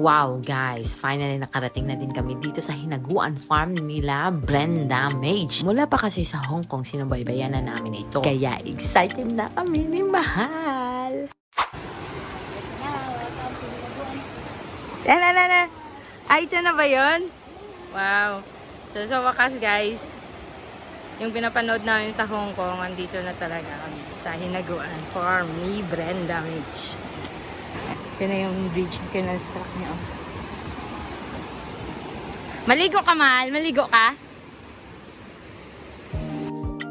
Wow guys, finally nakarating na din kami dito sa hinaguan farm nila Brenda Mage. Mula pa kasi sa Hong Kong, sinubaybayan na namin ito. Kaya excited na kami ni Mahal. Ay, ito na ba yun? Wow. So, sa wakas guys, yung pinapanood namin sa Hong Kong, andito na talaga kami sa hinaguan farm ni Brenda Mage. Ito na yung bridge na kinonstruct niya. Maligo ka, Mahal? Maligo ka?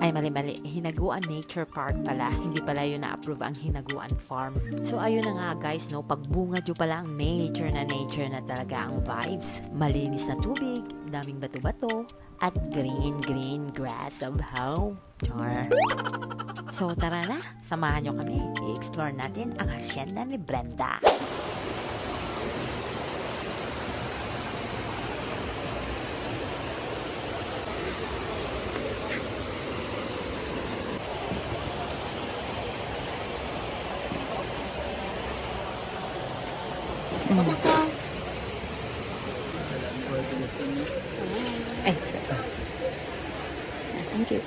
Ay, mali-mali. Hinaguan Nature Park pala. Hindi pala yun na-approve ang Hinaguan Farm. So, ayun na nga guys, no? Pagbungad nyo pala ang nature na talaga ang vibes. Malinis na tubig, daming bato-bato, at green grass somehow. Char. So, tara na. Samahan nyo kami. I-explore natin ang hacienda ni Brenda. Ay, thank you.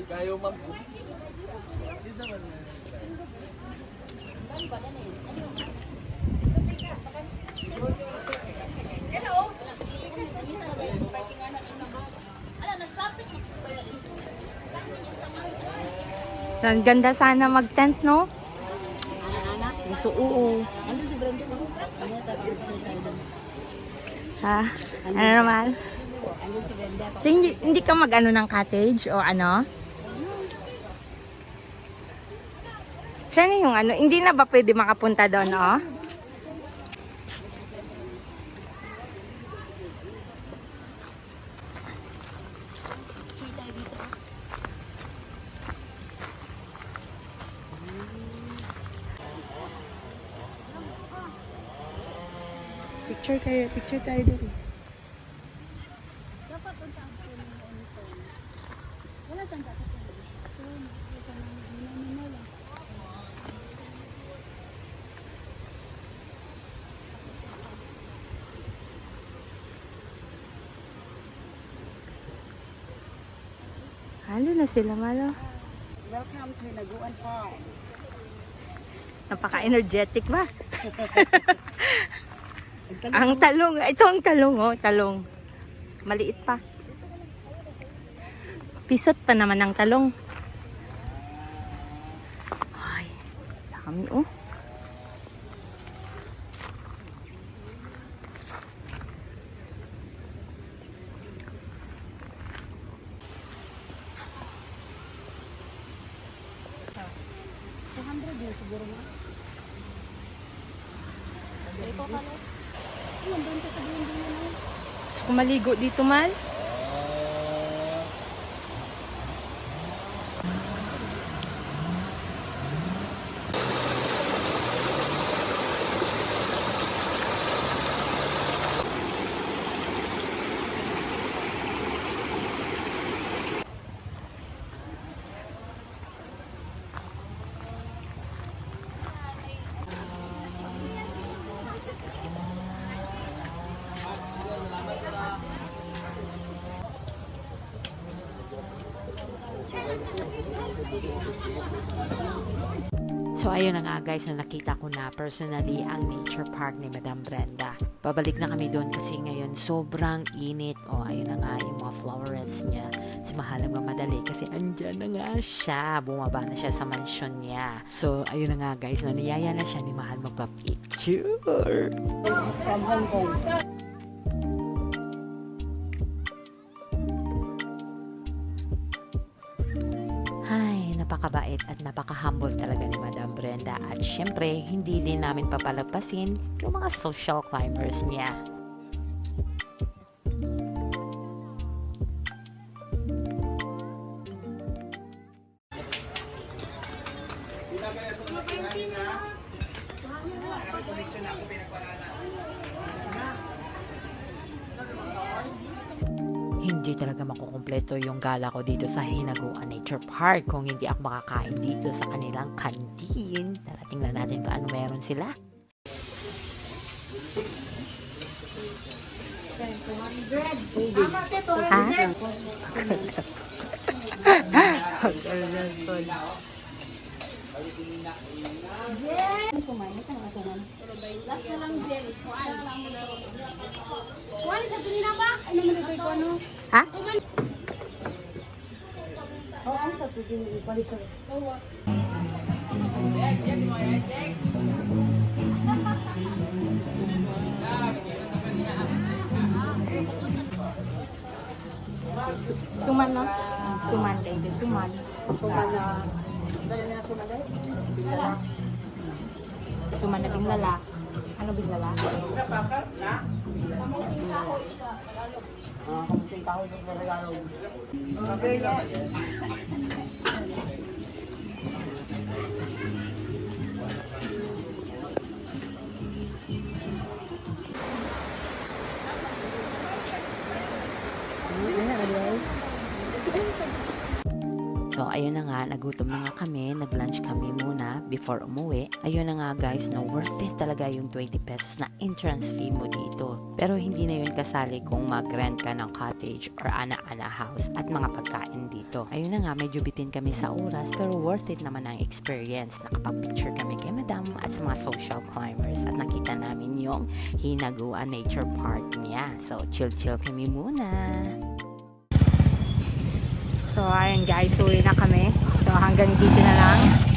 Kayo ma'am. Hello. So, ang ganda sana mag-tent, no? Gusto, oo. Ha? Ano naman? So, hindi ka mag-ano ng cottage o ano? Saan yung ano? Hindi na ba pwede makapunta doon, oh? Picture tayo doon. Dapat punta ang puno ng ito. Wala tang dapat ito. Ito na lang. Halo na sila, malo. Welcome to Hinaguan Farm. Napaka-energetic ba? Ang talong. Ito ang talong, oh. Talong. Maliit pa. Pisot pa naman ang talong. Ay, dami, oh. Siguro na. Ito ka no? Ayun, doon ka sa buong din na. Gusto ko maligo dito, Mal. So ayun na nga guys, na nakita ko na personally ang nature park ni Madam Brenda. Pabalik na kami doon kasi ngayon sobrang init. O ayun na nga yung mga flowers niya. Si Mahal nagmamadali kasi andyan na nga siya. Bumaba na siya sa mansion niya. So ayun na nga guys, niyaya na siya ni Mahal magpa-picture. From Hong Kong. Ay, napakabait at napaka-humble talaga ni Madam Brenda. At syempre, hindi din namin papalagpasin yung mga social climbers niya. Hindi talaga makukumpleto yung gala ko dito sa Hinaguan Nature Park kung hindi ako makakain dito sa kanilang canteen. Tingnan natin kung ano meron sila. Last na lang jelly. Kuhan sa tunina ba? Ano man ito ko ano? Ha? Oh, ang sa tuwing ipalit sa Suman, no? Suman, baby. Suman. suman na. Dali na suman dahil. Bigla. Suman na binglala. Ano binglala? Kamuting kahoy ng regalo. Okay na. So, ayun na nga, nagutom na nga kami, nag-lunch kami muna before umuwi. Ayun na nga guys, na worth it talaga yung 20 pesos na entrance fee mo dito. Pero hindi na yun kasali kung mag-rent ka ng cottage or ana-ana house at mga pagkain dito. Ayun na nga, medyo bitin kami sa oras pero worth it naman ang experience. Nakapag-picture kami kay Madam at sa mga social climbers at nakita namin yung Hinaguan Nature Park niya. So, chill-chill kami muna. So, ayun guys, uwi na kami. So, hanggang dito na lang.